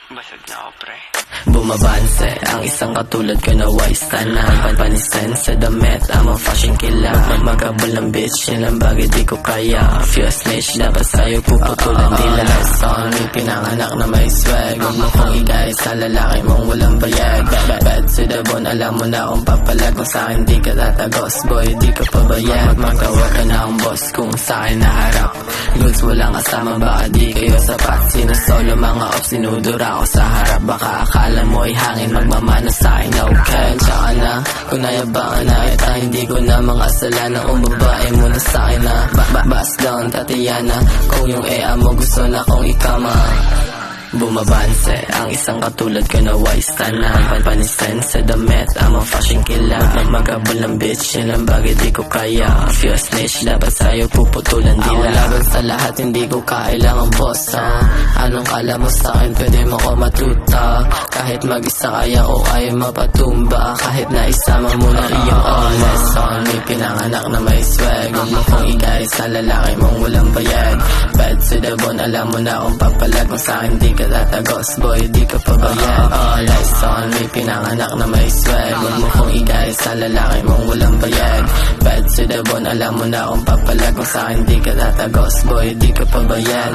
Basag na ako, pre. Bumabanse ang isang katulad ko na wise na panisten sa damit. I'm a fashion killer, magabal ng bitch, yan ang bagay di ko kaya. Feel snitch, dapat sa'yo puputulan dila. Son, may pinanganak na may swag. Huwag mo kong igay sa lalaki mong walang bayag. Bad to the bone, alam mo na kung papalag. Kung sa'kin di ka tatagos, boy, di ka pabayag. Magawa ka na ang boss kung sa'kin naharap. Goods walang kasama, baka di kayo sapat. Sino solo, mga ops, sinudura ko sa harap. Baka akala mo ay hangin, magmamana sa'kin, okay? Tsaka na, kung nayabangan na kita, hindi ko na mga kasalanan. Kung babae mo na sa'kin na bas down, Tatiana. Kung yung EA mo gusto na kong ikama. Bumabanse ang isang katulad ko na wise na panisten sa damit. I'm a fashion killer, magabal ng bitch, yan ang bagay di ko kaya. Feel snitch, dapat sa'yo puputulan dila. Ako laban sa lahat, hindi ko kailangan boss, ha? Anong kala mo sa'kin, pwede mo ko matuta. Kahit mag-isa kaya o kaya mapatumba. Kahit na isama mo na iyong honest son, may pinanganak na may swag. Huwag mo kong igay sa lalaki mong walang bayag. Bad to the bone, alam mo na kung papalag. Kung sa'kin di ka tatagos, boy, di ka pabayag. All eyes on, may pinanganak na may swag. Huwag mo kong igay sa lalaki mong walang bayag. Bad to the bone, alam mo na kung papalag. Kung sa'kin di ka tatagos, boy, di ka pabayag.